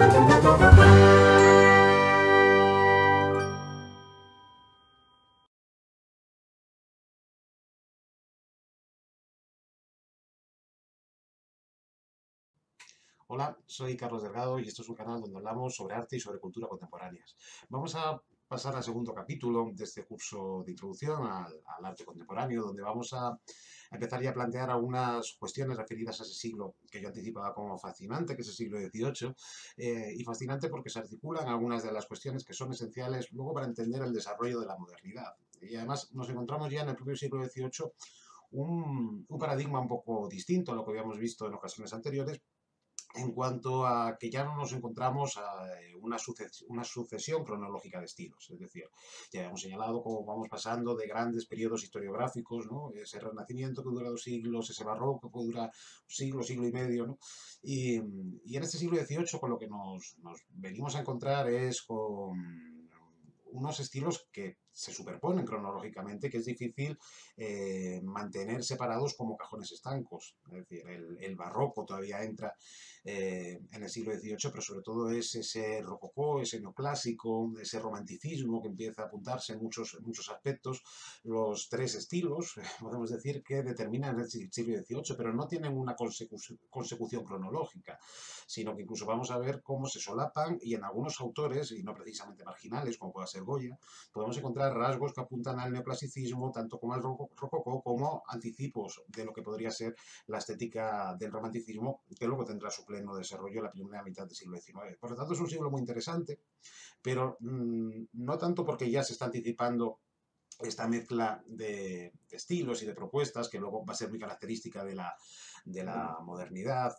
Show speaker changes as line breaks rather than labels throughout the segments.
Hola, soy Carlos Delgado y esto es un canal donde hablamos sobre arte y sobre cultura contemporáneas. Vamos a pasar al segundo capítulo de este curso de introducción al arte contemporáneo, donde vamos a empezar ya a plantear algunas cuestiones referidas a ese siglo que yo anticipaba como fascinante, que es el siglo XVIII, y fascinante porque se articulan algunas de las cuestiones que son esenciales luego para entender el desarrollo de la modernidad. Y además nos encontramos ya en el propio siglo XVIII un paradigma un poco distinto a lo que habíamos visto en ocasiones anteriores, en cuanto a que ya no nos encontramos a una sucesión cronológica de estilos. Es decir, ya hemos señalado cómo vamos pasando de grandes periodos historiográficos, ¿no? Ese Renacimiento que dura 2 siglos, ese Barroco que dura un siglo, siglo y medio, ¿no? Y en este siglo XVIII con lo que nos venimos a encontrar es con unos estilos que se superponen cronológicamente, que es difícil mantener separados como cajones estancos. Es decir, el barroco todavía entra en el siglo XVIII, pero sobre todo es ese rococó, ese neoclásico, ese romanticismo que empieza a apuntarse en muchos aspectos, los tres estilos, podemos decir, que determinan el siglo XVIII, pero no tienen una consecución cronológica, sino que incluso vamos a ver cómo se solapan y en algunos autores, y no precisamente marginales, como pueda ser Goya, podemos encontrar rasgos que apuntan al neoclasicismo, tanto como al rococó, como anticipos de lo que podría ser la estética del romanticismo, que luego tendrá su pleno desarrollo en la primera mitad del siglo XIX. Por lo tanto, es un siglo muy interesante, pero no tanto porque ya se está anticipando esta mezcla de estilos y de propuestas, que luego va a ser muy característica de la modernidad,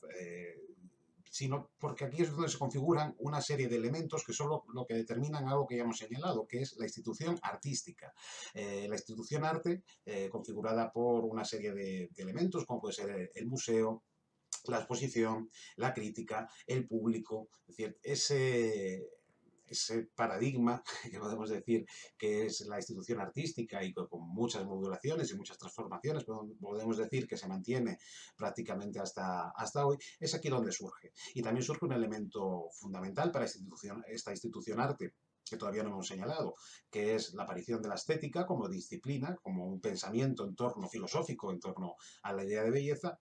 sino porque aquí es donde se configuran una serie de elementos que son lo que determinan algo que ya hemos señalado, que es la institución artística. La institución arte, configurada por una serie de elementos, como puede ser el museo, la exposición, la crítica, el público, es decir, ese paradigma que podemos decir que es la institución artística y con muchas modulaciones y muchas transformaciones, podemos decir que se mantiene prácticamente hasta hoy, es aquí donde surge. Y también surge un elemento fundamental para esta institución arte, que todavía no hemos señalado, que es la aparición de la estética como disciplina, como un pensamiento en torno filosófico, en torno a la idea de belleza,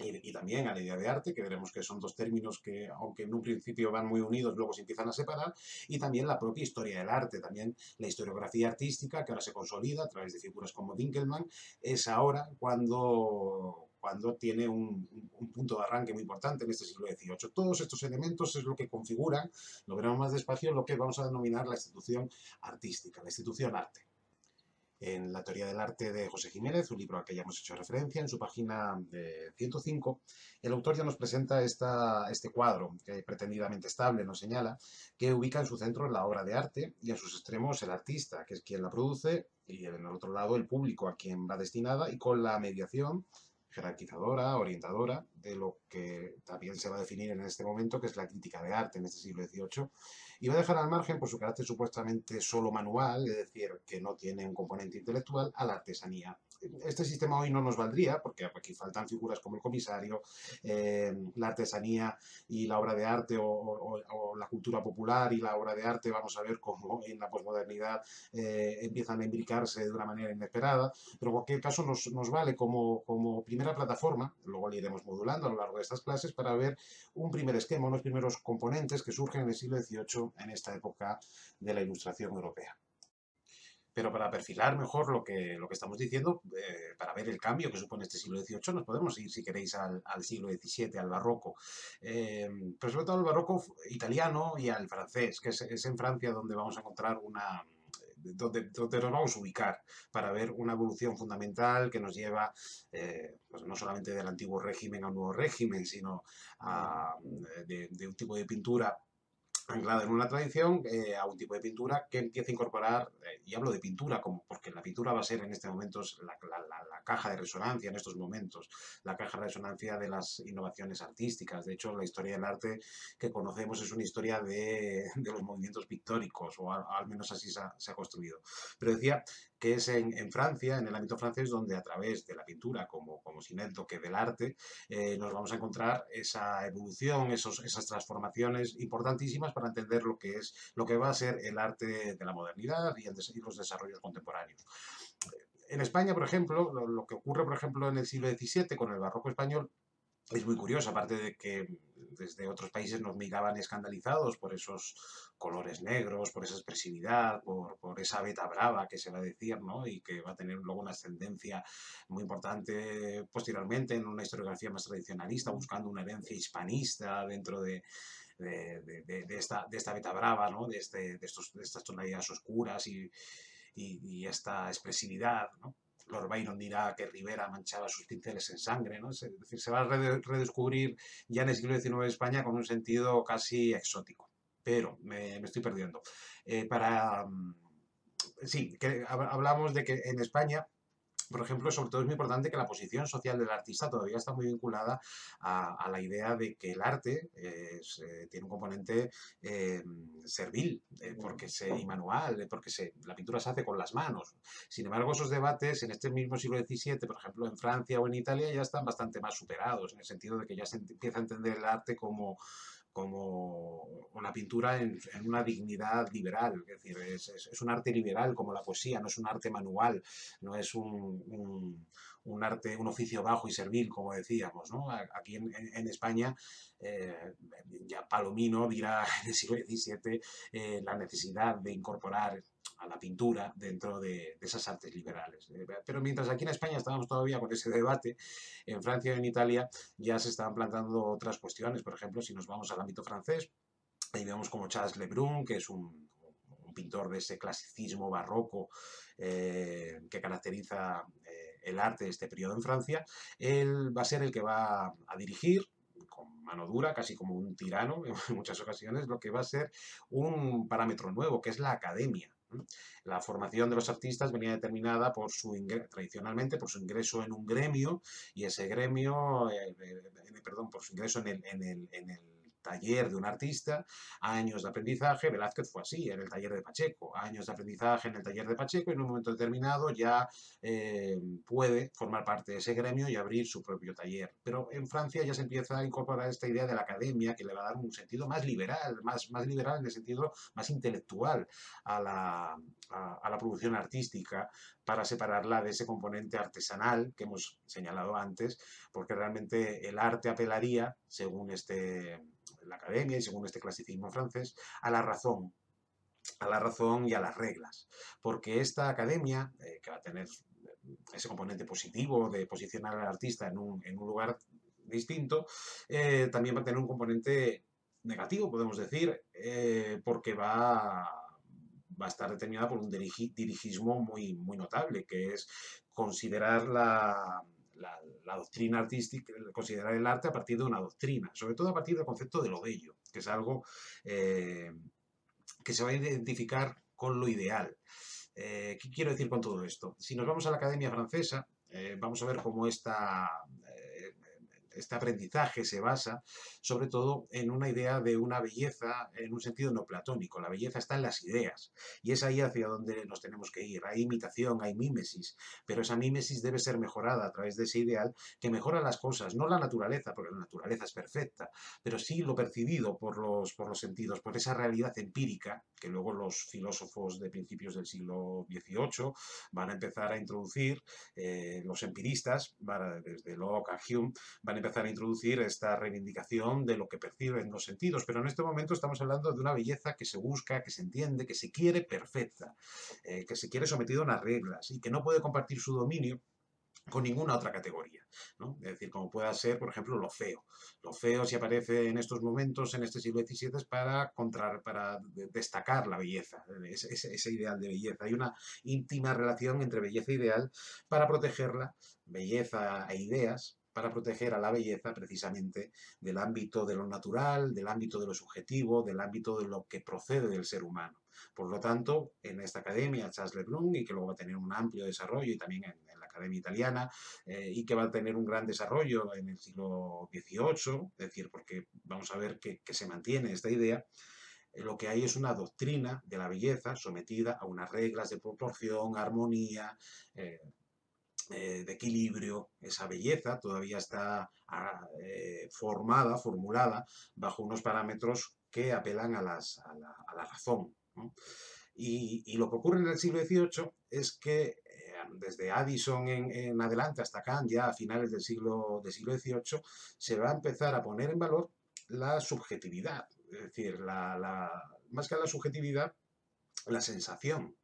y también a la idea de arte, que veremos que son dos términos que, aunque en un principio van muy unidos, luego se empiezan a separar, y también la propia historia del arte, también la historiografía artística, que ahora se consolida a través de figuras como Winkelmann, es ahora cuando tiene un punto de arranque muy importante en este siglo XVIII. Todos estos elementos es lo que configuran, lo veremos más despacio, lo que vamos a denominar la institución artística, la institución arte. En La teoría del arte de José Jiménez, un libro al que ya hemos hecho referencia, en su página 105, el autor ya nos presenta este cuadro, que pretendidamente estable nos señala, que ubica en su centro la obra de arte y en sus extremos el artista, que es quien la produce, y en el otro lado el público a quien va destinada, y con la mediación jerarquizadora, orientadora, de lo que también se va a definir en este momento, que es la crítica de arte en este siglo XVIII, y va a dejar al margen, por su carácter supuestamente solo manual, es decir, que no tiene un componente intelectual, a la artesanía. Este sistema hoy no nos valdría, porque aquí faltan figuras como el comisario, la artesanía y la obra de arte, o la cultura popular y la obra de arte, vamos a ver cómo en la posmodernidad empiezan a imbricarse de una manera inesperada, pero en cualquier caso nos vale como primera plataforma, luego le iremos modulando a lo largo de estas clases para ver un primer esquema, unos primeros componentes que surgen en el siglo XVIII, en esta época de la Ilustración europea. Pero para perfilar mejor lo que estamos diciendo, para ver el cambio que supone este siglo XVIII, nos podemos ir, si queréis, al siglo XVII, al barroco. Pero sobre todo al barroco italiano y al francés, que es en Francia donde vamos a encontrar donde nos vamos a ubicar para ver una evolución fundamental que nos lleva pues no solamente del antiguo régimen a un nuevo régimen, sino de un tipo de pintura anclada en una tradición, a un tipo de pintura que empieza a incorporar, y hablo de pintura como porque la pintura va a ser en este momento la caja de resonancia en estos momentos, la caja de resonancia de las innovaciones artísticas. De hecho, la historia del arte que conocemos es una historia de los movimientos pictóricos, o al menos así se ha construido. Pero decía que es en Francia, en el ámbito francés, donde a través de la pintura, como sinécdoque del arte, nos vamos a encontrar esa evolución, esas transformaciones importantísimas para entender lo que es, lo que va a ser el arte de la modernidad y los desarrollos contemporáneos. En España, por ejemplo, lo que ocurre, por ejemplo, en el siglo XVII con el barroco español es muy curioso, aparte de que desde otros países nos miraban escandalizados por esos colores negros, por esa expresividad, por esa beta brava que se va a decir, ¿no? Y que va a tener luego una ascendencia muy importante posteriormente en una historiografía más tradicionalista, buscando una herencia hispanista dentro de esta beta brava, ¿no? De estas tonalidades oscuras y esta expresividad, ¿no? Lord Byron dirá que Rivera manchaba sus pinceles en sangre, ¿no? Es decir, se va a redescubrir ya en el siglo XIX de España con un sentido casi exótico. Pero me estoy perdiendo. Sí, que hablamos de que en España, por ejemplo, sobre todo es muy importante que la posición social del artista todavía está muy vinculada a la idea de que el arte tiene un componente eh, servil y manual, la pintura se hace con las manos. Sin embargo, esos debates en este mismo siglo XVII, por ejemplo, en Francia o en Italia, ya están bastante más superados, en el sentido de que ya se empieza a entender el arte como una pintura en una dignidad liberal, es decir, es un arte liberal como la poesía, no es un arte manual, no es un arte, un oficio bajo y servil, como decíamos, ¿no? Aquí en España, ya Palomino dirá en el siglo XVII la necesidad de incorporar a la pintura dentro de esas artes liberales. Pero mientras aquí en España estábamos todavía con ese debate, en Francia y en Italia ya se estaban plantando otras cuestiones. Por ejemplo, si nos vamos al ámbito francés, ahí vemos como Charles Lebrun, que es un pintor de ese clasicismo barroco que caracteriza el arte de este periodo en Francia. Él va a ser el que va a dirigir con mano dura, casi como un tirano en muchas ocasiones, lo que va a ser un parámetro nuevo, que es la academia. La formación de los artistas venía determinada tradicionalmente por su ingreso en un gremio y ese gremio, perdón, por su ingreso en el taller de un artista, años de aprendizaje. Velázquez fue así, en el taller de Pacheco, años de aprendizaje en el taller de Pacheco y en un momento determinado ya puede formar parte de ese gremio y abrir su propio taller. Pero en Francia ya se empieza a incorporar esta idea de la academia que le va a dar un sentido más liberal, más liberal en el sentido más intelectual a la producción artística para separarla de ese componente artesanal que hemos señalado antes, porque realmente el arte apelaría, según la academia y según este clasicismo francés, a la razón y a las reglas, porque esta academia, que va a tener ese componente positivo de posicionar al artista en un lugar distinto, también va a tener un componente negativo, podemos decir, porque va a estar determinada por un dirigismo muy notable, que es considerar la doctrina artística, considerar el arte a partir de una doctrina, sobre todo a partir del concepto de lo bello, que es algo eh, que se va a identificar con lo ideal. ¿Qué quiero decir con todo esto? Si nos vamos a la Academia Francesa, vamos a ver cómo este aprendizaje se basa sobre todo en una idea de una belleza en un sentido no platónico. La belleza está en las ideas y es ahí hacia donde nos tenemos que ir. Hay imitación, hay mímesis, pero esa mímesis debe ser mejorada a través de ese ideal que mejora las cosas, no la naturaleza, porque la naturaleza es perfecta, pero sí lo percibido por los sentidos, por esa realidad empírica que luego los filósofos de principios del siglo XVIII van a empezar a introducir, los empiristas, desde Locke a Hume, van a empezar a introducir esta reivindicación de lo que perciben los sentidos, pero en este momento estamos hablando de una belleza que se busca, que se entiende, que se quiere perfecta, que se quiere sometido a unas reglas y que no puede compartir su dominio con ninguna otra categoría, ¿no? Es decir, como pueda ser, por ejemplo, lo feo. Lo feo, si aparece en estos momentos, en este siglo XVII, es para destacar la belleza, ese ideal de belleza. Hay una íntima relación entre belleza e ideal para protegerla, belleza e ideas, para proteger a la belleza precisamente del ámbito de lo natural, del ámbito de lo subjetivo, del ámbito de lo que procede del ser humano. Por lo tanto, en esta academia, Charles Lebrun, y que luego va a tener un amplio desarrollo, y también en la Academia Italiana, y que va a tener un gran desarrollo en el siglo XVIII, es decir, porque vamos a ver que se mantiene esta idea, lo que hay es una doctrina de la belleza sometida a unas reglas de proporción, armonía, eh, de equilibrio. Esa belleza todavía está formulada bajo unos parámetros que apelan a la razón, ¿no? Y lo que ocurre en el siglo XVIII es que desde Addison en adelante hasta Kant, ya a finales del siglo XVIII, se va a empezar a poner en valor la subjetividad. Es decir, más que la subjetividad, la sensación.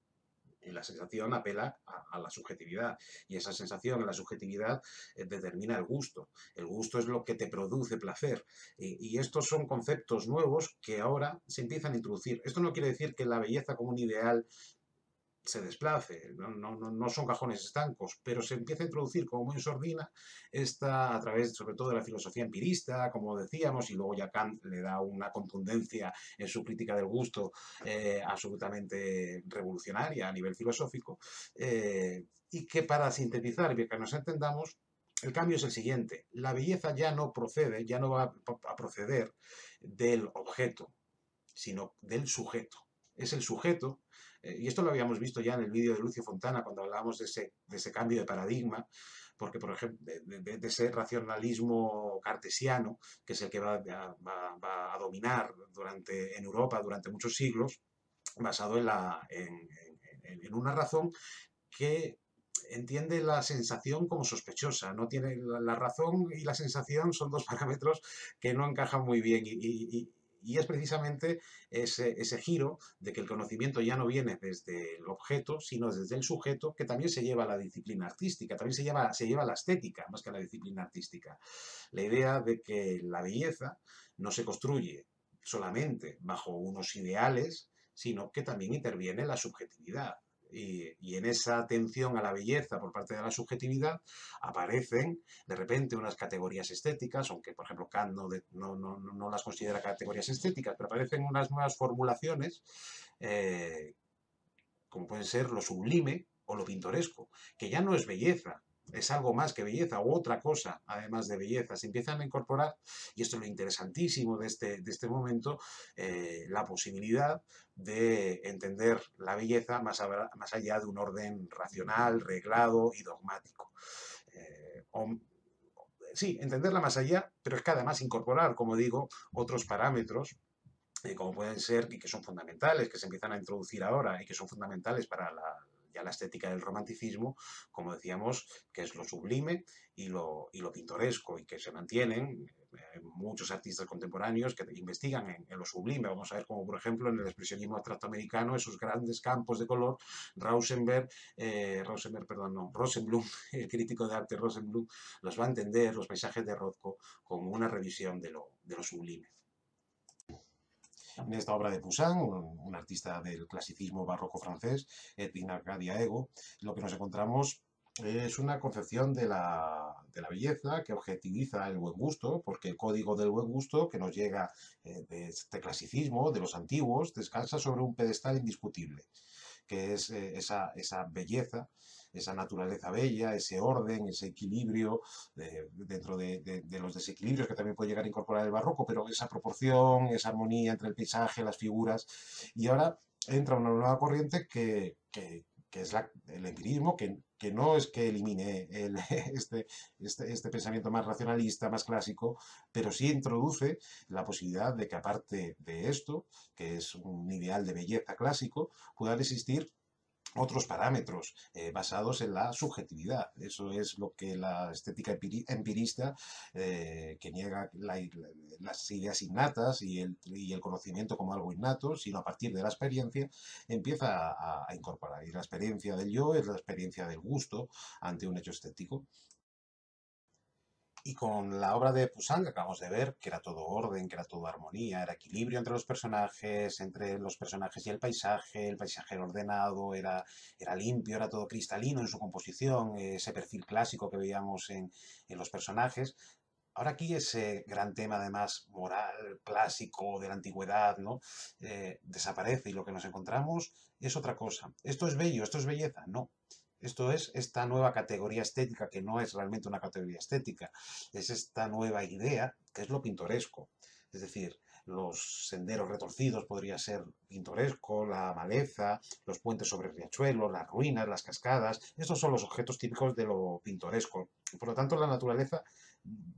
Y la sensación apela a la subjetividad. Y esa sensación, la subjetividad, determina el gusto. El gusto es lo que te produce placer. Y estos son conceptos nuevos que ahora se empiezan a introducir. Esto no quiere decir que la belleza como un ideal se desplace, no son cajones estancos, pero se empieza a introducir como muy en sordina esta, a través sobre todo de la filosofía empirista, como decíamos, y luego ya Kant le da una contundencia en su crítica del gusto absolutamente revolucionaria a nivel filosófico, y que para sintetizar y que nos entendamos, el cambio es el siguiente: la belleza ya no procede, ya no va a proceder del objeto, sino del sujeto. Es el sujeto, y esto lo habíamos visto ya en el vídeo de Lucio Fontana cuando hablábamos de ese cambio de paradigma, porque, por ejemplo, de ese racionalismo cartesiano, que es el que va a dominar en Europa durante muchos siglos, basado en una razón que entiende la sensación como sospechosa. No tiene la razón y la sensación son dos parámetros que no encajan muy bien y es precisamente ese giro de que el conocimiento ya no viene desde el objeto, sino desde el sujeto, que también se lleva a la disciplina artística, también se lleva a la estética, más que a la disciplina artística. La idea de que la belleza no se construye solamente bajo unos ideales, sino que también interviene la subjetividad. Y en esa atención a la belleza por parte de la subjetividad aparecen de repente unas categorías estéticas, aunque por ejemplo Kant no las considera categorías estéticas, pero aparecen unas nuevas formulaciones eh, como pueden ser lo sublime o lo pintoresco, que ya no es belleza, es algo más que belleza o otra cosa además de belleza. Se empiezan a incorporar, y esto es lo interesantísimo de este momento, la posibilidad de entender la belleza más allá de un orden racional, reglado y dogmático. Sí, entenderla más allá, pero es que además incorporar, como digo, otros parámetros como pueden ser, y que son fundamentales, que se empiezan a introducir ahora y que son fundamentales para ya la estética del romanticismo, como decíamos, que es lo sublime y lo pintoresco, y que se mantienen muchos artistas contemporáneos que investigan en lo sublime. Vamos a ver como, por ejemplo, en el expresionismo abstracto americano, esos grandes campos de color. Rosenblum, el crítico de arte Rosenblum, los va a entender, los paisajes de Rothko, como una revisión de lo sublime. En esta obra de Poussin, un artista del clasicismo barroco francés, Edwin Arcadia Ego, lo que nos encontramos es una concepción de la belleza que objetiviza el buen gusto, porque el código del buen gusto que nos llega de este clasicismo, de los antiguos, descansa sobre un pedestal indiscutible, que es esa belleza, esa naturaleza bella, ese orden, ese equilibrio, dentro de los desequilibrios que también puede llegar a incorporar el barroco, pero esa proporción, esa armonía entre el paisaje, las figuras. Y ahora entra una nueva corriente que es el empirismo, que no es que elimine este pensamiento más racionalista, más clásico, pero sí introduce la posibilidad de que aparte de esto, que es un ideal de belleza clásico, puedan existir otros parámetros basados en la subjetividad. Eso es lo que la estética empirista, que niega las ideas innatas y el conocimiento como algo innato, sino a partir de la experiencia, empieza a incorporar. Y la experiencia del yo es la experiencia del gusto ante un hecho estético. Y con la obra de Poussin que acabamos de ver, que era todo orden, que era todo armonía, era equilibrio entre los personajes y el paisaje era ordenado, era limpio, era todo cristalino en su composición, ese perfil clásico que veíamos en los personajes. Ahora aquí ese gran tema, además, moral, clásico, de la antigüedad, ¿no? Desaparece y lo que nos encontramos es otra cosa. ¿Esto es bello? ¿Esto es belleza? No. Esto es esta nueva categoría estética, que no es realmente una categoría estética, es esta nueva idea, que es lo pintoresco. Es decir, los senderos retorcidos podría ser pintoresco, la maleza, los puentes sobre riachuelos, las ruinas, las cascadas. Estos son los objetos típicos de lo pintoresco. Por lo tanto, la naturaleza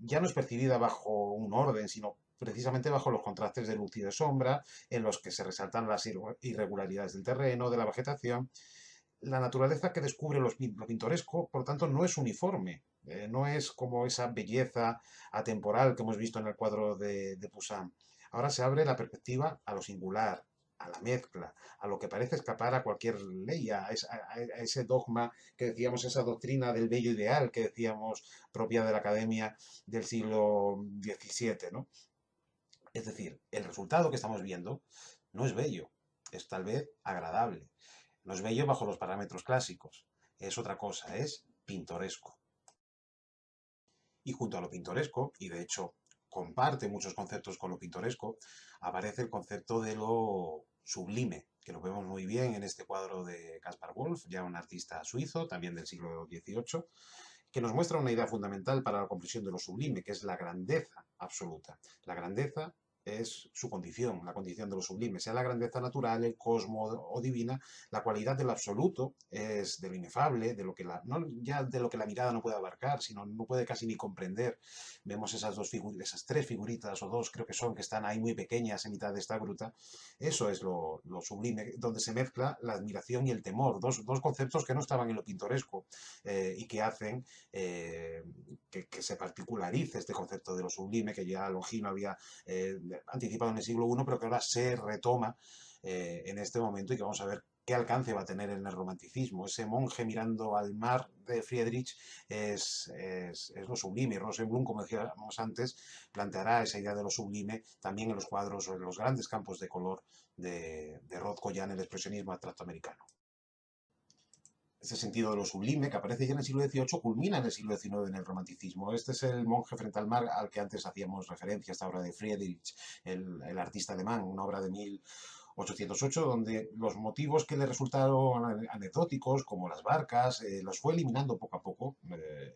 ya no es percibida bajo un orden, sino precisamente bajo los contrastes de luz y de sombra, en los que se resaltan las irregularidades del terreno, de la vegetación. La naturaleza que descubre lo pintoresco, por tanto, no es uniforme, no es como esa belleza atemporal que hemos visto en el cuadro de Poussin. Ahora se abre la perspectiva a lo singular, a la mezcla, a lo que parece escapar a cualquier ley, a ese dogma que decíamos, esa doctrina del bello ideal que decíamos propia de la Academia del siglo XVII, ¿no? Es decir, el resultado que estamos viendo no es bello, es tal vez agradable. No es bello bajo los parámetros clásicos, es otra cosa, es pintoresco. Y junto a lo pintoresco, y de hecho comparte muchos conceptos con lo pintoresco, aparece el concepto de lo sublime, que lo vemos muy bien en este cuadro de Caspar Wolf, ya un artista suizo, también del siglo XVIII, que nos muestra una idea fundamental para la comprensión de lo sublime, que es la grandeza absoluta. La grandeza es su condición, la condición de lo sublime, sea la grandeza natural, el cosmos o divina, la cualidad del absoluto es de lo inefable, de lo que no ya de lo que la mirada no puede abarcar, sino no puede casi ni comprender. Vemos esas tres figuritas o dos creo que son, que están ahí muy pequeñas en mitad de esta gruta. Eso es lo sublime, donde se mezcla la admiración y el temor, dos conceptos que no estaban en lo pintoresco y que hacen que se particularice este concepto de lo sublime, que ya Longino había anticipado en el siglo I, pero que ahora se retoma en este momento y que vamos a ver qué alcance va a tener en el romanticismo. Ese monje mirando al mar de Friedrich es lo sublime. Y Rosenblum, como decíamos antes, planteará esa idea de lo sublime también en los cuadros o en los grandes campos de color de Rothko ya en el expresionismo abstracto americano. Ese sentido de lo sublime, que aparece ya en el siglo XVIII, culmina en el siglo XIX en el romanticismo. Este es el monje frente al mar al que antes hacíamos referencia, esta obra de Friedrich, el artista alemán, una obra de 1808, donde los motivos que le resultaron anecdóticos, como las barcas, los fue eliminando poco a poco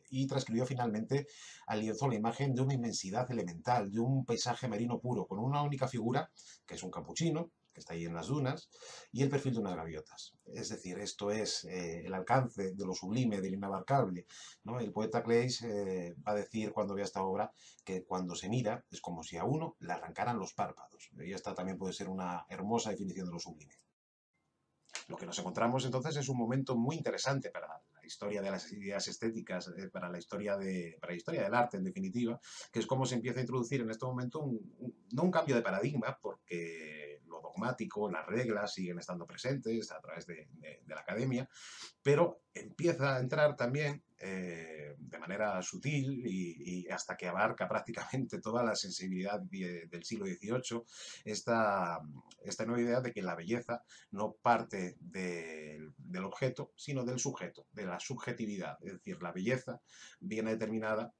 y transcribió finalmente al lienzo la imagen de una inmensidad elemental, de un paisaje marino puro, con una única figura, que es un capuchino, que está ahí en las dunas, y el perfil de unas gaviotas. Es decir, esto es el alcance de lo sublime, de lo inabarcable, ¿no? El poeta Claeys va a decir cuando vea esta obra que cuando se mira es como si a uno le arrancaran los párpados. Y esta también puede ser una hermosa definición de lo sublime. Lo que nos encontramos entonces es un momento muy interesante para la historia de las ideas estéticas, para la historia del arte en definitiva, que es cómo se empieza a introducir en este momento no un cambio de paradigma, porque lo dogmático, las reglas siguen estando presentes a través de la academia, pero empieza a entrar también de manera sutil y hasta que abarca prácticamente toda la sensibilidad del siglo XVIII, esta nueva idea de que la belleza no parte del objeto, sino del sujeto, de la subjetividad. Es decir, la belleza viene determinada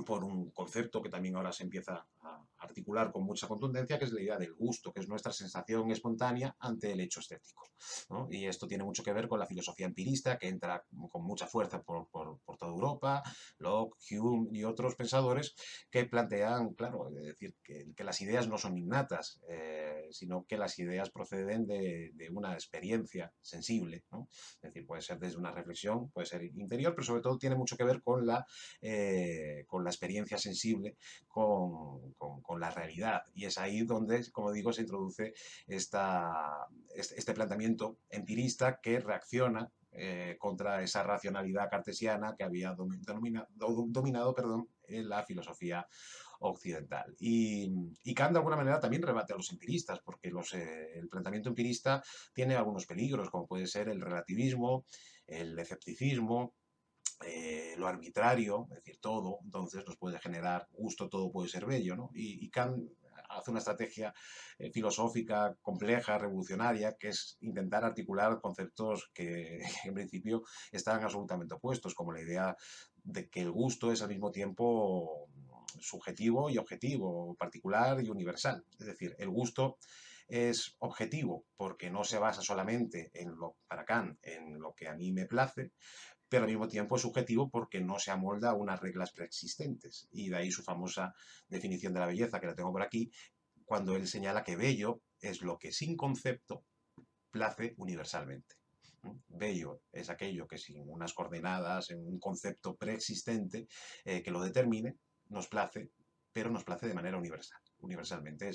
por un concepto que también ahora se empieza a articular con mucha contundencia, que es la idea del gusto, que es nuestra sensación espontánea ante el hecho estético, ¿no? Y esto tiene mucho que ver con la filosofía empirista, que entra con mucha fuerza por toda Europa, Locke, Hume y otros pensadores que plantean, claro, es decir, que las ideas no son innatas, sino que las ideas proceden de una experiencia sensible, ¿no? Es decir, puede ser desde una reflexión, puede ser interior, pero sobre todo tiene mucho que ver con la experiencia sensible, con la realidad. Y es ahí donde, como digo, se introduce este planteamiento empirista que reacciona contra esa racionalidad cartesiana que había dominado en la filosofía occidental. Y Kant, de alguna manera, también rebate a los empiristas, porque el planteamiento empirista tiene algunos peligros, como puede ser el relativismo, el escepticismo, lo arbitrario, es decir, todo, entonces nos puede generar gusto, todo puede ser bello, ¿no? Y Kant hace una estrategia filosófica compleja, revolucionaria, que es intentar articular conceptos que en principio están absolutamente opuestos, como la idea de que el gusto es al mismo tiempo subjetivo y objetivo, particular y universal. Es decir, el gusto es objetivo porque no se basa solamente para Kant, en lo que a mí me place, pero al mismo tiempo es subjetivo porque no se amolda a unas reglas preexistentes. Y de ahí su famosa definición de la belleza, que la tengo por aquí, cuando él señala que bello es lo que sin concepto place universalmente. Bello es aquello que sin unas coordenadas, en un concepto preexistente que lo determine, nos place, pero nos place de manera universal. Universalmente.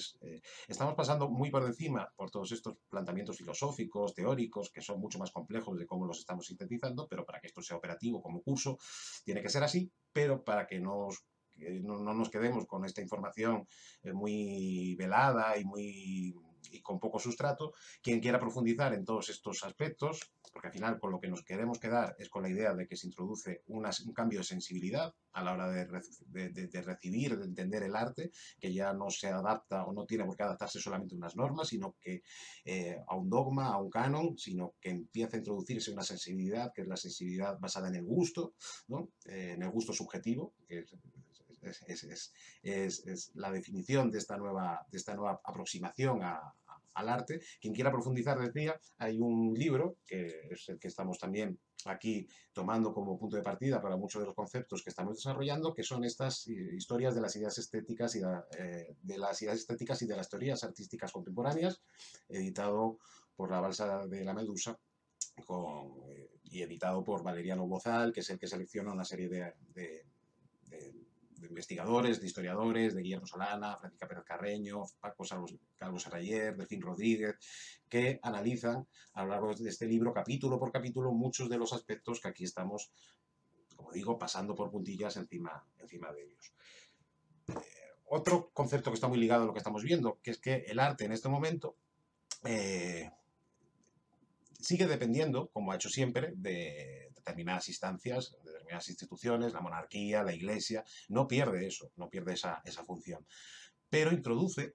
Estamos pasando muy por encima por todos estos planteamientos filosóficos, teóricos, que son mucho más complejos de cómo los estamos sintetizando, pero para que esto sea operativo como curso, tiene que ser así, pero para que no nos quedemos con esta información muy velada y con poco sustrato. Quien quiera profundizar en todos estos aspectos, porque al final con lo que nos queremos quedar es con la idea de que se introduce un cambio de sensibilidad a la hora de recibir, de entender el arte, que ya no se adapta o no tiene por qué adaptarse solamente a unas normas, sino que a un dogma, a un canon, sino que empieza a introducirse una sensibilidad, que es la sensibilidad basada en el gusto, ¿no? En el gusto subjetivo, que es la definición de esta nueva aproximación al arte. Quien quiera profundizar, decía, hay un libro, que es el que estamos también aquí tomando como punto de partida para muchos de los conceptos que estamos desarrollando, que son estas historias de las ideas estéticas y de las teorías artísticas contemporáneas, editado por la Balsa de la Medusa, y editado por Valeriano Bozal, que es el que selecciona una serie de investigadores, de historiadores, de Guillermo Solana, Francisca Pérez Carreño, Paco Calvo Serrayer, Delfín Rodríguez, que analizan a lo largo de este libro, capítulo por capítulo, muchos de los aspectos que aquí estamos, como digo, pasando por puntillas encima de ellos. Otro concepto que está muy ligado a lo que estamos viendo, que es que el arte en este momento sigue dependiendo, como ha hecho siempre, de determinadas instancias, de determinadas instituciones, la monarquía, la iglesia, no pierde eso, no pierde esa función, pero introduce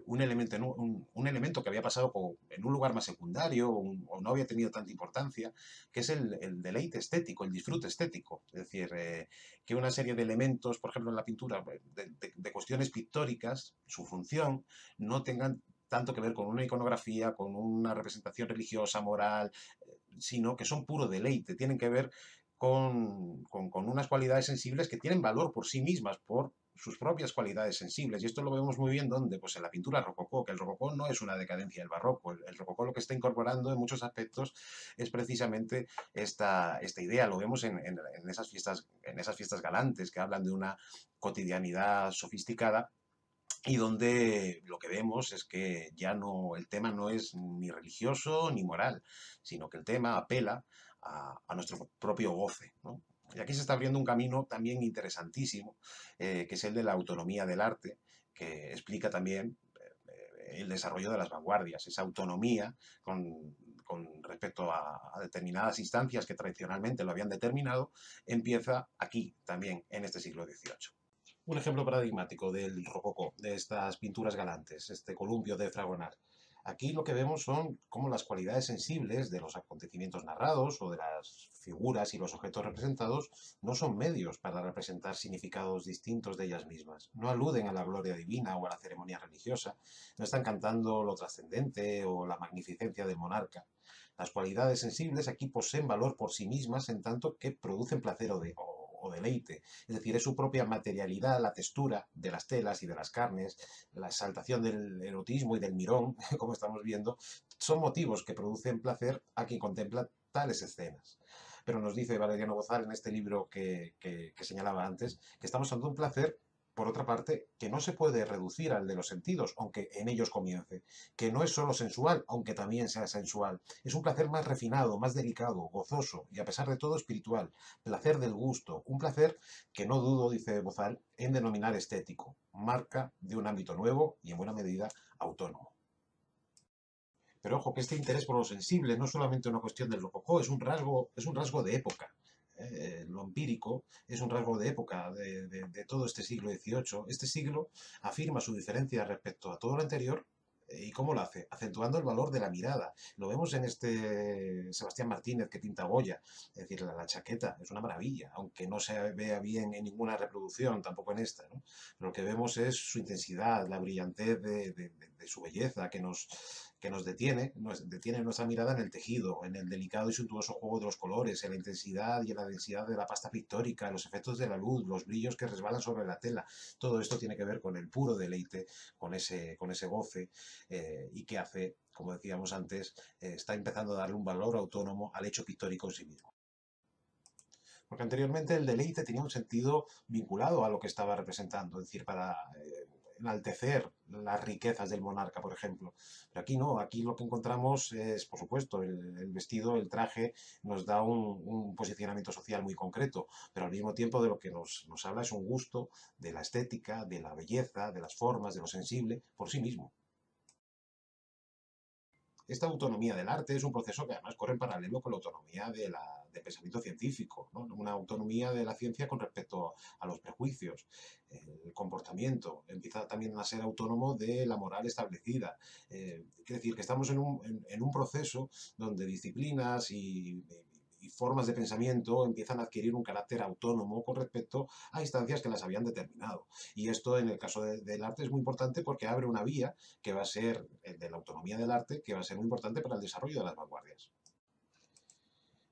un elemento que había pasado en un lugar más secundario o no había tenido tanta importancia, que es el deleite estético, el disfrute estético. Es decir, que una serie de elementos, por ejemplo en la pintura, de cuestiones pictóricas, su función, no tengan tanto que ver con una iconografía, con una representación religiosa, moral, sino que son puro deleite, tienen que ver con unas cualidades sensibles que tienen valor por sí mismas, por sus propias cualidades sensibles. Y esto lo vemos muy bien, ¿dónde? Pues en la pintura rococó, que el rococó no es una decadencia del barroco. El rococó lo que está incorporando en muchos aspectos es precisamente esta idea. Lo vemos en esas fiestas galantes que hablan de una cotidianidad sofisticada, y donde lo que vemos es que ya no, el tema no es ni religioso ni moral, sino que el tema apela a nuestro propio goce, ¿no? Y aquí se está abriendo un camino también interesantísimo, que es el de la autonomía del arte, que explica también el desarrollo de las vanguardias, esa autonomía con respecto a determinadas instancias que tradicionalmente lo habían determinado, empieza aquí también en este siglo XVIII. Un ejemplo paradigmático del rococó, de estas pinturas galantes, este columpio de Fragonard. Aquí lo que vemos son cómo las cualidades sensibles de los acontecimientos narrados o de las figuras y los objetos representados no son medios para representar significados distintos de ellas mismas. No aluden a la gloria divina o a la ceremonia religiosa, no están cantando lo trascendente o la magnificencia del monarca. Las cualidades sensibles aquí poseen valor por sí mismas en tanto que producen placer o deleite. Es decir, es su propia materialidad, la textura de las telas y de las carnes, la exaltación del erotismo y del mirón, como estamos viendo, son motivos que producen placer a quien contempla tales escenas. Pero nos dice Valeriano Bozal en este libro que señalaba antes, que estamos ante un placer, por otra parte, que no se puede reducir al de los sentidos, aunque en ellos comience, que no es solo sensual, aunque también sea sensual. Es un placer más refinado, más delicado, gozoso y a pesar de todo espiritual. Placer del gusto, un placer que no dudo, dice Bozal, en denominar estético, marca de un ámbito nuevo y en buena medida autónomo. Pero ojo, que este interés por lo sensible no es solamente una cuestión del rococó, es un rasgo de época. Lo empírico es un rasgo de época de todo este siglo XVIII. Este siglo afirma su diferencia respecto a todo lo anterior. ¿Y cómo lo hace? Acentuando el valor de la mirada. Lo vemos en este Sebastián Martínez que pinta Goya. Es decir, la chaqueta es una maravilla, aunque no se vea bien en ninguna reproducción, tampoco en esta, ¿no? Pero lo que vemos es su intensidad, la brillantez de su belleza, que nos detiene nuestra mirada en el tejido, en el delicado y suntuoso juego de los colores, en la intensidad y en la densidad de la pasta pictórica, los efectos de la luz, los brillos que resbalan sobre la tela. Todo esto tiene que ver con el puro deleite, con ese goce, y que hace, como decíamos antes, está empezando a darle un valor autónomo al hecho pictórico en sí mismo. Porque anteriormente el deleite tenía un sentido vinculado a lo que estaba representando, es decir, para enaltecer las riquezas del monarca, por ejemplo. Pero aquí no, aquí lo que encontramos es, por supuesto, el vestido, el traje, nos da un posicionamiento social muy concreto, pero al mismo tiempo de lo que nos habla es un gusto de la estética, de la belleza, de las formas, de lo sensible, por sí mismo. Esta autonomía del arte es un proceso que además corre en paralelo con la autonomía del pensamiento científico, ¿no? Una autonomía de la ciencia con respecto a los prejuicios, el comportamiento, empieza también a ser autónomo de la moral establecida. Es decir, que estamos en un proceso donde disciplinas y formas de pensamiento empiezan a adquirir un carácter autónomo con respecto a instancias que las habían determinado. Y esto en el caso del arte es muy importante porque abre una vía que va a ser, de la autonomía del arte, que va a ser muy importante para el desarrollo de las vanguardias.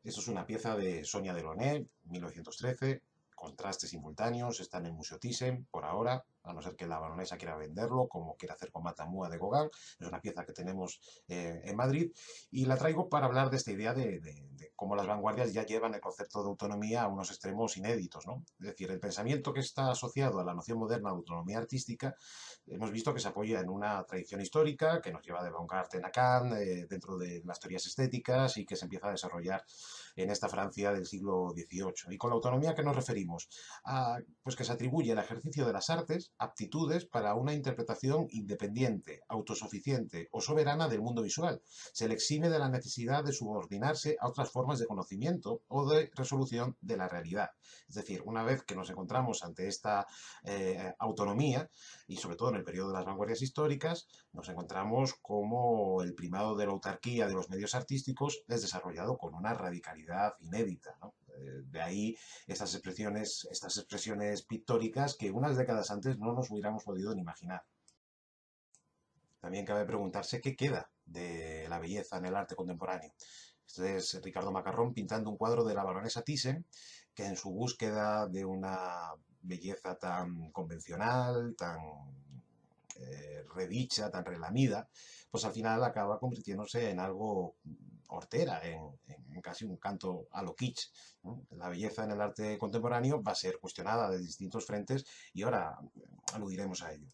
Esto es una pieza de Sonia Delaunay, 1913, contrastes simultáneos, está en el Museo Thyssen por ahora, a no ser que la baronesa quiera venderlo, como quiere hacer con Matamua de Gauguin. Es una pieza que tenemos en Madrid y la traigo para hablar de esta idea de cómo las vanguardias ya llevan el concepto de autonomía a unos extremos inéditos, ¿no? Es decir, el pensamiento que está asociado a la noción moderna de autonomía artística, hemos visto que se apoya en una tradición histórica que nos lleva de Baumgarten a Kant, dentro de las teorías estéticas, y que se empieza a desarrollar en esta Francia del siglo XVIII. Y con la autonomía, ¿qué nos referimos? Pues que se atribuye al ejercicio de las artes aptitudes para una interpretación independiente, autosuficiente o soberana del mundo visual. Se le exime de la necesidad de subordinarse a otras formas de conocimiento o de resolución de la realidad. Es decir, una vez que nos encontramos ante esta autonomía, y sobre todo en el periodo de las vanguardias históricas, nos encontramos como el primado de la autarquía de los medios artísticos es desarrollado con una radicalidad inédita, ¿no? De ahí estas expresiones pictóricas que unas décadas antes no nos hubiéramos podido ni imaginar. También cabe preguntarse qué queda de la belleza en el arte contemporáneo. Este es Ricardo Macarrón pintando un cuadro de la baronesa Thyssen, que en su búsqueda de una belleza tan convencional, tan redicha, tan relamida, pues al final acaba convirtiéndose en algo hortera, en casi un canto a lo kitsch, ¿no? La belleza en el arte contemporáneo va a ser cuestionada de distintos frentes y ahora aludiremos a ello.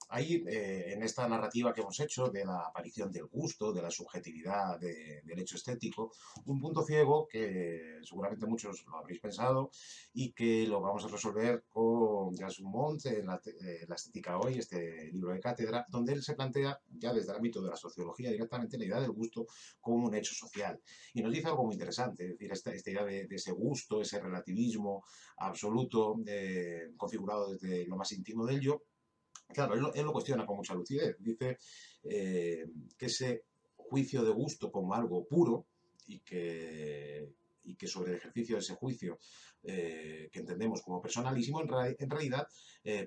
Hay, en esta narrativa que hemos hecho de la aparición del gusto, de la subjetividad del hecho estético, un punto ciego que seguramente muchos lo habréis pensado y que lo vamos a resolver con Jas Mont en la estética hoy, este libro de cátedra, donde él se plantea ya desde el ámbito de la sociología directamente la idea del gusto como un hecho social. Y nos dice algo muy interesante, es decir, esta idea de ese gusto, ese relativismo absoluto, configurado desde lo más íntimo del yo. Claro, él lo cuestiona con mucha lucidez. Dice que ese juicio de gusto como algo puro y que sobre el ejercicio de ese juicio, que entendemos como personalísimo, en realidad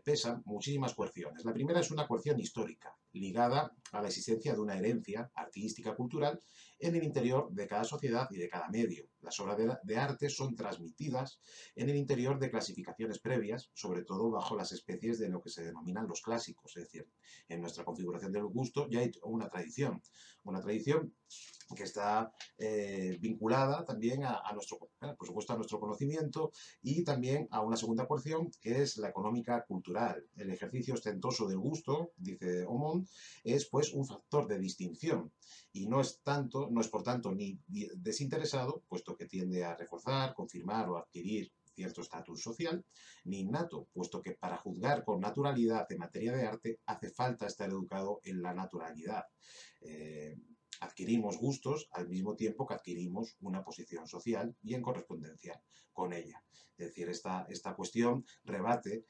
pesan muchísimas coerciones. La primera es una coerción histórica, ligada a la existencia de una herencia artística cultural en el interior de cada sociedad y de cada medio. Las obras de arte son transmitidas en el interior de clasificaciones previas, sobre todo bajo las especies de lo que se denominan los clásicos, es decir, en nuestra configuración del gusto ya hay una tradición que está vinculada también a nuestro, por supuesto, a nuestro conocimiento y también a una segunda porción que es la económica cultural. El ejercicio ostentoso del gusto, dice Aumont, es pues un factor de distinción y no es por tanto ni desinteresado, puesto que tiende a reforzar, confirmar o adquirir cierto estatus social, ni innato, puesto que para juzgar con naturalidad en materia de arte hace falta estar educado en la naturalidad. Adquirimos gustos al mismo tiempo que adquirimos una posición social y en correspondencia con ella. Es decir, esta cuestión rebate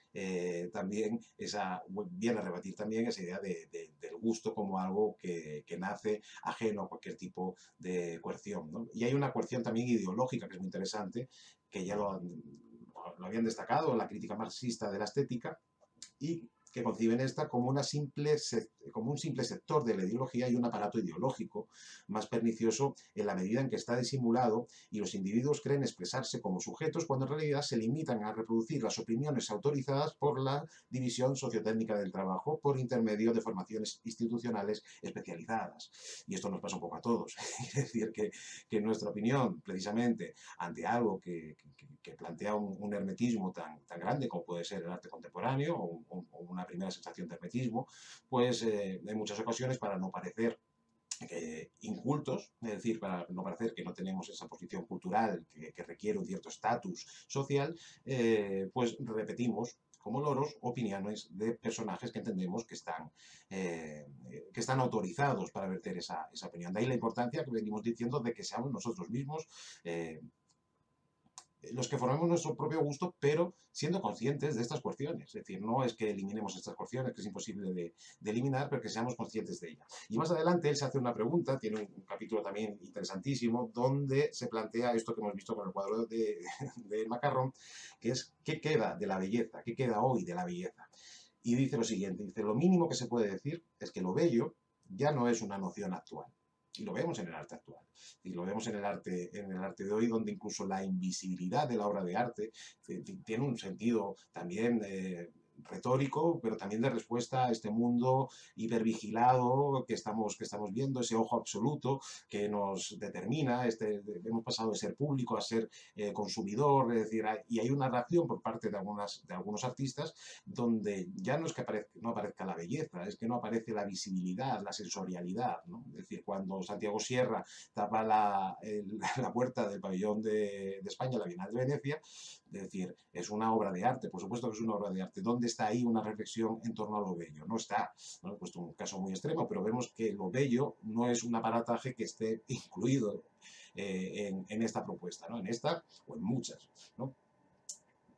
también viene a rebatir también esa idea del gusto como algo que nace ajeno a cualquier tipo de coerción, ¿no? Y hay una coerción también ideológica que es muy interesante, que ya lo habían destacado en la crítica marxista de la estética, y que conciben esta como como un simple sector de la ideología y un aparato ideológico más pernicioso en la medida en que está disimulado y los individuos creen expresarse como sujetos cuando en realidad se limitan a reproducir las opiniones autorizadas por la división sociotécnica del trabajo por intermedio de formaciones institucionales especializadas. Y esto nos pasa un poco a todos. Es decir, que nuestra opinión, precisamente, ante algo que plantea un hermetismo tan grande como puede ser el arte contemporáneo o una primera sensación de hermetismo, pues en muchas ocasiones, para no parecer incultos, es decir, para no parecer que no tenemos esa posición cultural que requiere un cierto estatus social, pues repetimos como loros opiniones de personajes que entendemos que están autorizados para verter esa opinión. De ahí la importancia que venimos diciendo de que seamos nosotros mismos los que formemos nuestro propio gusto, pero siendo conscientes de estas cuestiones. Es decir, no es que eliminemos estas cuestiones, que es imposible de eliminar, pero que seamos conscientes de ellas. Y más adelante él se hace una pregunta, tiene un capítulo también interesantísimo, donde se plantea esto que hemos visto con el cuadro de Macarrón, que es ¿qué queda de la belleza? ¿Qué queda hoy de la belleza? Y dice lo siguiente, dice, lo mínimo que se puede decir es que lo bello ya no es una noción actual. Y lo vemos en el arte actual. Y lo vemos en el arte de hoy, donde incluso la invisibilidad de la obra de arte tiene un sentido también retórico, pero también de respuesta a este mundo hipervigilado que estamos viendo, ese ojo absoluto que nos determina, hemos pasado de ser público a ser consumidor, es decir, y hay una reacción por parte de algunos artistas donde ya no es que no aparezca la belleza, es que no aparece la visibilidad, la sensorialidad, ¿no? Es decir, cuando Santiago Sierra tapa la puerta del pabellón de España, la Bienal de Venecia, es decir, es una obra de arte, por supuesto que es una obra de arte. ¿Dónde está ahí una reflexión en torno a lo bello? No está. ¿No? He puesto un caso muy extremo, pero vemos que lo bello no es un aparataje que esté incluido en esta propuesta, ¿no? En esta o en muchas, ¿no?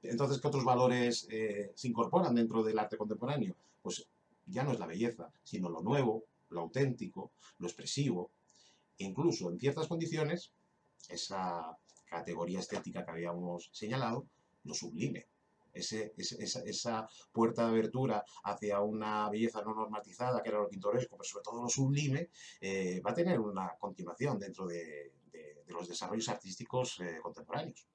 Entonces, ¿qué otros valores se incorporan dentro del arte contemporáneo? Pues ya no es la belleza, sino lo nuevo, lo auténtico, lo expresivo, e incluso en ciertas condiciones, esa categoría estética que habíamos señalado, lo sublime. Esa puerta de abertura hacia una belleza no normatizada, que era lo pintoresco, pero sobre todo lo sublime, va a tener una continuación dentro de los desarrollos artísticos contemporáneos.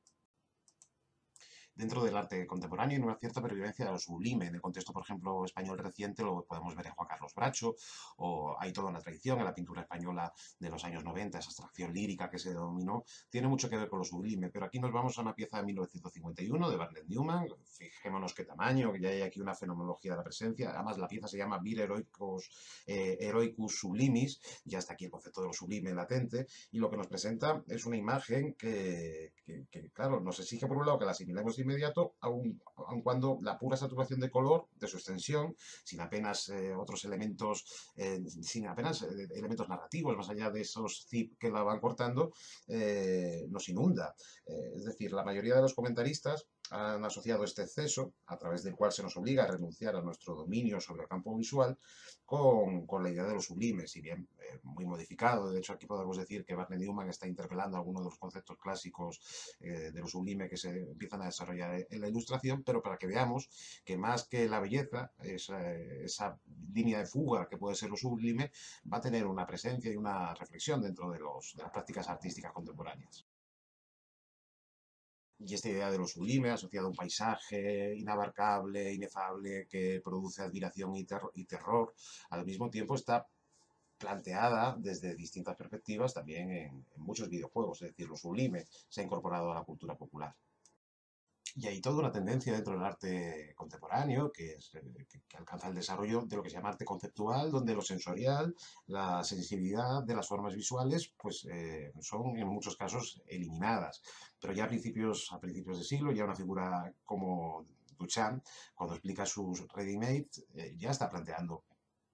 Dentro del arte contemporáneo hay una cierta pervivencia de lo sublime. En el contexto, por ejemplo, español reciente lo podemos ver en Juan Carlos Bracho, o hay toda una tradición en la pintura española de los años 90, esa abstracción lírica que se denominó, tiene mucho que ver con lo sublime, pero aquí nos vamos a una pieza de 1951 de Barnett Newman, fijémonos qué tamaño, que ya hay aquí una fenomenología de la presencia, además la pieza se llama Vir Heroicus Sublimis, ya está aquí el concepto de lo sublime latente, y lo que nos presenta es una imagen que claro, nos exige por un lado que la asimilemos inmediato, aun cuando la pura saturación de color, de su extensión, sin apenas otros elementos, sin apenas elementos narrativos, más allá de esos zip que la van cortando, nos inunda. Es decir, la mayoría de los comentaristas han asociado este exceso, a través del cual se nos obliga a renunciar a nuestro dominio sobre el campo visual, con la idea de lo sublime, si bien muy modificado. De hecho, aquí podemos decir que Barnett Newman está interpelando algunos de los conceptos clásicos de lo sublime que se empiezan a desarrollar en la ilustración, pero para que veamos que más que la belleza, esa línea de fuga que puede ser lo sublime, va a tener una presencia y una reflexión dentro de las prácticas artísticas contemporáneas. Y esta idea de lo sublime, asociada a un paisaje inabarcable, inefable, que produce admiración y terror, al mismo tiempo está planteada desde distintas perspectivas también en muchos videojuegos. Es decir, lo sublime se ha incorporado a la cultura popular. Y hay toda una tendencia dentro del arte contemporáneo que alcanza el desarrollo de lo que se llama arte conceptual, donde lo sensorial, la sensibilidad de las formas visuales, pues son en muchos casos eliminadas. Pero ya a principios de siglo, ya una figura como Duchamp, cuando explica sus ready-made, ya está planteando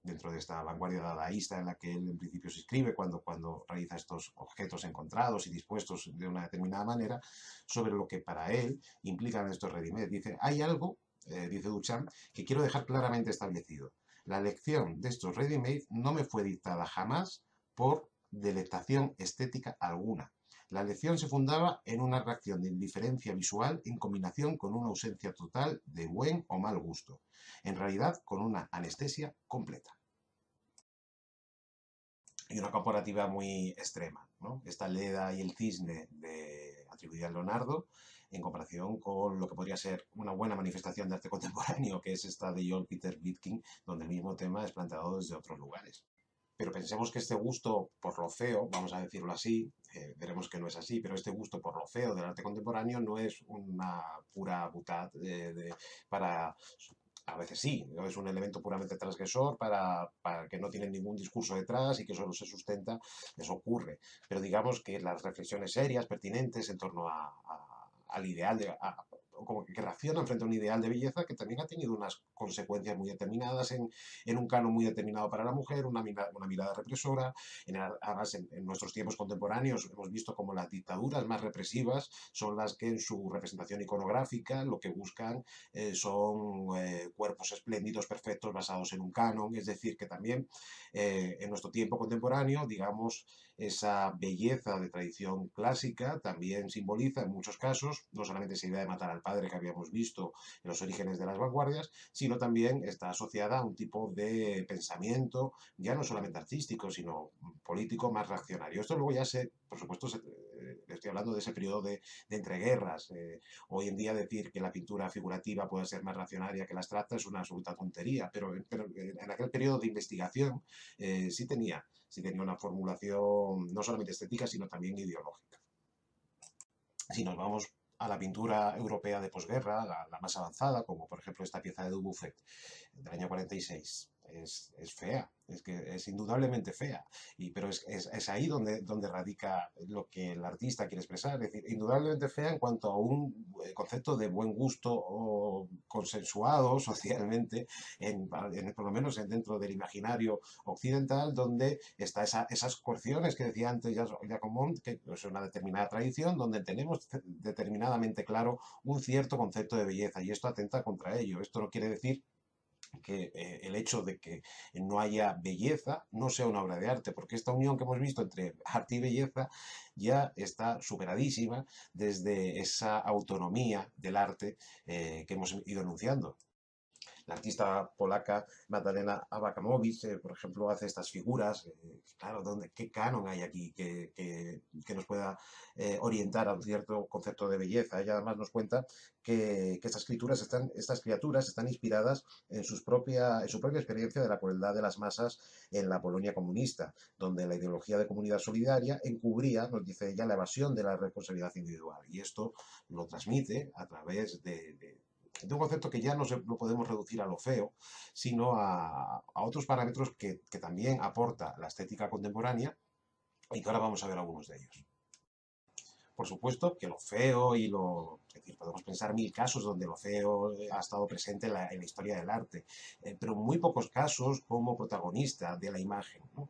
dentro de esta vanguardia dadaísta en la que él en principio se inscribe cuando realiza estos objetos encontrados y dispuestos de una determinada manera, sobre lo que para él implican estos ready-made. Dice, hay algo, dice Duchamp, que quiero dejar claramente establecido. La elección de estos ready-made no me fue dictada jamás por delectación estética alguna. La elección se fundaba en una reacción de indiferencia visual en combinación con una ausencia total de buen o mal gusto. En realidad, con una anestesia completa. y una comparativa muy extrema, ¿no? Esta Leda y el cisne atribuida a Leonardo, en comparación con lo que podría ser una buena manifestación de arte contemporáneo, que es esta de John Peter Witkin, donde el mismo tema es planteado desde otros lugares. Pero pensemos que este gusto por lo feo, vamos a decirlo así, veremos que no es así, pero este gusto por lo feo del arte contemporáneo no es una pura butad para... A veces sí, ¿no? Es un elemento puramente transgresor para que no tiene ningún discurso detrás y que solo se sustenta, eso ocurre. Pero digamos que las reflexiones serias, pertinentes en torno al ideal o como que racionan frente a un ideal de belleza que también ha tenido unas consecuencias muy determinadas en un canon muy determinado para la mujer, una mirada represora. Además, en nuestros tiempos contemporáneos hemos visto como las dictaduras más represivas son las que en su representación iconográfica lo que buscan son cuerpos espléndidos, perfectos, basados en un canon. Es decir, que también en nuestro tiempo contemporáneo, digamos, esa belleza de tradición clásica también simboliza en muchos casos no solamente esa idea de matar al padre que habíamos visto en los orígenes de las vanguardias, sino también está asociada a un tipo de pensamiento ya no solamente artístico, sino político más reaccionario. Esto luego ya por supuesto, estoy hablando de ese periodo de entreguerras. Hoy en día decir que la pintura figurativa puede ser más reaccionaria que la abstracta es una absoluta tontería, pero en aquel periodo de investigación sí tenía una formulación no solamente estética, sino también ideológica. Si nos vamos a la pintura europea de posguerra, la más avanzada, como por ejemplo esta pieza de Dubuffet del año 46, es fea, es que es indudablemente fea, pero es ahí donde radica lo que el artista quiere expresar, es decir, indudablemente fea en cuanto a un concepto de buen gusto o consensuado socialmente, por lo menos dentro del imaginario occidental, donde está esas coerciones que decía antes Jacomont, que es una determinada tradición, donde tenemos determinadamente claro un cierto concepto de belleza, y esto atenta contra ello. Esto no quiere decir que el hecho de que no haya belleza no sea una obra de arte, porque esta unión que hemos visto entre arte y belleza ya está superadísima desde esa autonomía del arte que hemos ido enunciando. La artista polaca Magdalena Abakamowicz, por ejemplo, hace estas figuras. Claro, ¿qué canon hay aquí que nos pueda orientar a un cierto concepto de belleza? Ella además nos cuenta que estas criaturas están inspiradas en su propia experiencia de la crueldad de las masas en la Polonia comunista, donde la ideología de comunidad solidaria encubría, nos dice ella, la evasión de la responsabilidad individual. Y esto lo transmite a través de un concepto que ya no lo podemos reducir a lo feo, sino a otros parámetros que también aporta la estética contemporánea y que ahora vamos a ver algunos de ellos. Por supuesto que lo feo es decir, podemos pensar mil casos donde lo feo ha estado presente en la historia del arte, pero muy pocos casos como protagonista de la imagen, ¿no?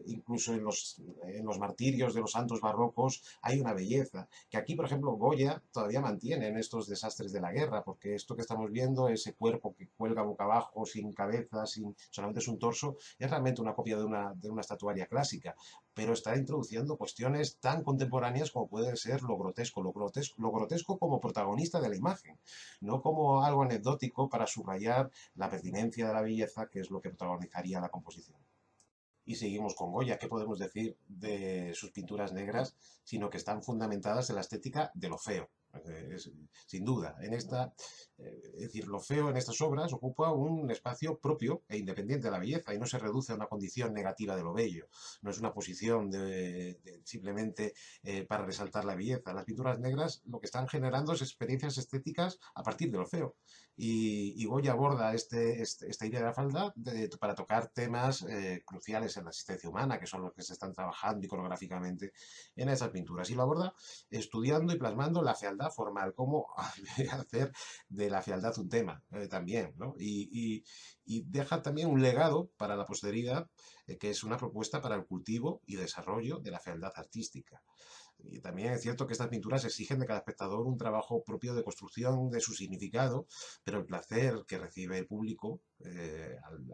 Incluso en los martirios de los santos barrocos hay una belleza, que aquí, por ejemplo, Goya todavía mantiene en estos desastres de la guerra, porque esto que estamos viendo, ese cuerpo que cuelga boca abajo, sin cabeza, solamente es un torso, es realmente una copia de una estatuaria clásica, pero está introduciendo cuestiones tan contemporáneas como puede ser lo grotesco como protagonista de la imagen, no como algo anecdótico para subrayar la pertinencia de la belleza, que es lo que protagonizaría la composición. Y seguimos con Goya. ¿Qué podemos decir de sus pinturas negras? Sino que están fundamentadas en la estética de lo feo. Sin duda, es decir, lo feo en estas obras ocupa un espacio propio e independiente de la belleza y no se reduce a una condición negativa de lo bello. No es una posición simplemente para resaltar la belleza. Las pinturas negras lo que están generando es experiencias estéticas a partir de lo feo. Y Goya aborda esta idea de la fealdad para tocar temas cruciales en la existencia humana, que son los que se están trabajando iconográficamente en esas pinturas. Y lo aborda estudiando y plasmando la fealdad formal, cómo hacer de la fealdad un tema también, ¿no? Y deja también un legado para la posteridad, que es una propuesta para el cultivo y desarrollo de la fealdad artística. Y también es cierto que estas pinturas exigen de cada espectador un trabajo propio de construcción de su significado, pero el placer que recibe el público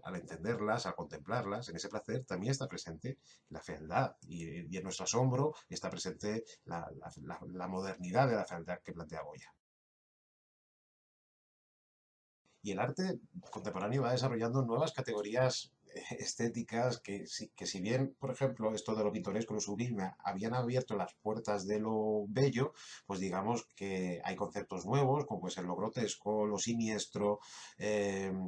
al entenderlas, al contemplarlas, en ese placer también está presente la fealdad y en nuestro asombro está presente la modernidad de la fealdad que plantea Goya. Y el arte contemporáneo va desarrollando nuevas categorías estéticas que si bien, por ejemplo, esto de lo pintoresco, lo sublime, habían abierto las puertas de lo bello, pues digamos que hay conceptos nuevos, como puede ser lo grotesco, lo siniestro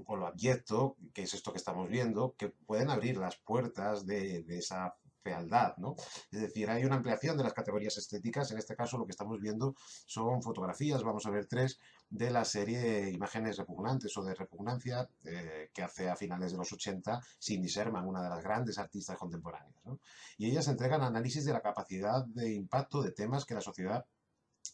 o lo abyecto, que es esto que estamos viendo, que pueden abrir las puertas de esa fealdad, ¿no? Es decir, hay una ampliación de las categorías estéticas. En este caso lo que estamos viendo son fotografías, vamos a ver tres, de la serie Imágenes repugnantes o de repugnancia que hace a finales de los 80 Cindy Sherman, una de las grandes artistas contemporáneas, ¿no? Y ellas entregan análisis de la capacidad de impacto de temas que la sociedad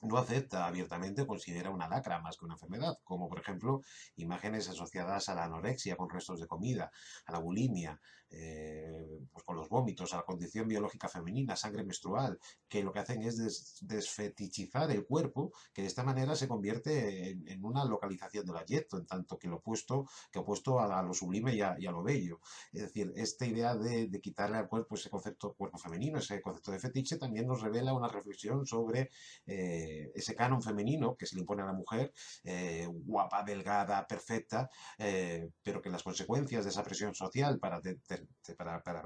no acepta abiertamente o considera una lacra más que una enfermedad, como por ejemplo imágenes asociadas a la anorexia con restos de comida, a la bulimia, pues con los vómitos, a la condición biológica femenina, sangre menstrual, que lo que hacen es desfetichizar el cuerpo, que de esta manera se convierte en una localización del abyecto, en tanto que opuesto a lo sublime y a lo bello. Es decir, esta idea de quitarle al cuerpo ese concepto cuerpo femenino, ese concepto de fetiche, también nos revela una reflexión sobre ese canon femenino que se le impone a la mujer, guapa, delgada, perfecta, pero que las consecuencias de esa presión social para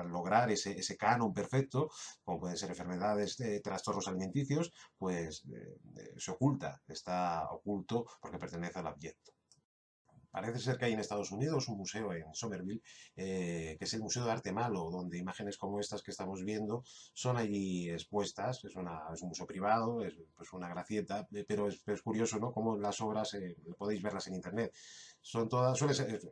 lograr ese canon perfecto, como pueden ser enfermedades, trastornos alimenticios, pues se oculta, está oculto porque pertenece al abyecto. Parece ser que hay en Estados Unidos un museo en Somerville, que es el Museo de Arte Malo, donde imágenes como estas que estamos viendo son allí expuestas. Es un museo privado, es pues una gracieta, pero es curioso, ¿no? Cómo las obras, podéis verlas en internet. Son todas,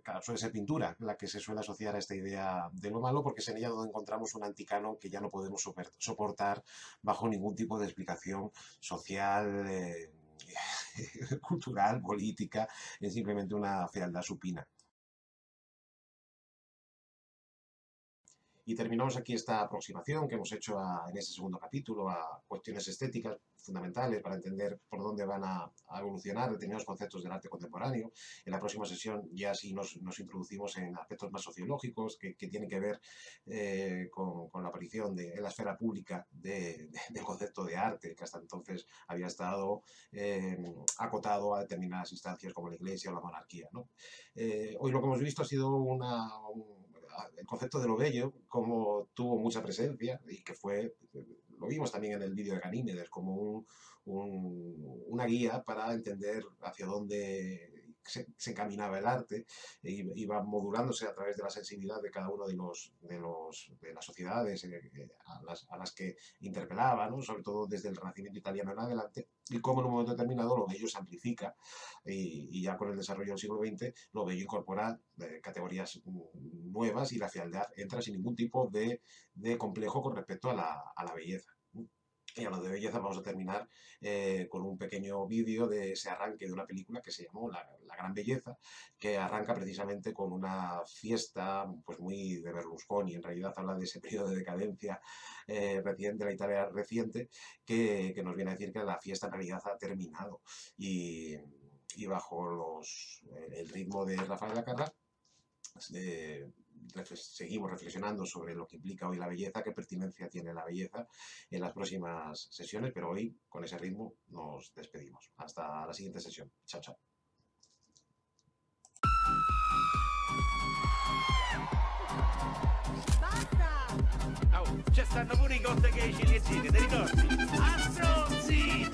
claro, suele ser pintura la que se suele asociar a esta idea de lo malo, porque es en ella donde encontramos un anticanon que ya no podemos soportar bajo ningún tipo de explicación social, cultural, política, es simplemente una fealdad supina. Y terminamos aquí esta aproximación que hemos hecho en este segundo capítulo a cuestiones estéticas fundamentales para entender por dónde van a evolucionar determinados conceptos del arte contemporáneo. En la próxima sesión ya sí nos introducimos en aspectos más sociológicos que tienen que ver con la aparición en la esfera pública del concepto de arte, que hasta entonces había estado acotado a determinadas instancias como la Iglesia o la monarquía, ¿no? Hoy lo que hemos visto ha sido el concepto de lo bello, como tuvo mucha presencia y que fue, lo vimos también en el vídeo de Ganímedes, como una guía para entender hacia dónde se encaminaba el arte, iba modulándose a través de la sensibilidad de cada uno de las sociedades a las que interpelaba, ¿no? Sobre todo desde el Renacimiento italiano en adelante, y cómo en un momento determinado lo bello se amplifica y ya con el desarrollo del siglo XX lo bello incorpora categorías nuevas y la fealdad entra sin ningún tipo de complejo con respecto a la belleza. Y hablando de belleza, vamos a terminar con un pequeño vídeo de ese arranque de una película que se llamó La Gran Belleza, que arranca precisamente con una fiesta pues muy de Berlusconi. En realidad habla de ese periodo de decadencia reciente, la Italia reciente, que nos viene a decir que la fiesta en realidad ha terminado. Y bajo el ritmo de Rafael Acarrá, seguimos reflexionando sobre lo que implica hoy la belleza, qué pertinencia tiene la belleza en las próximas sesiones, pero hoy con ese ritmo nos despedimos. Hasta la siguiente sesión. Chao, chao.
Basta! Oh, ci stanno pure i cotteghe e i ciliegini, ti ricordi? Astronzi!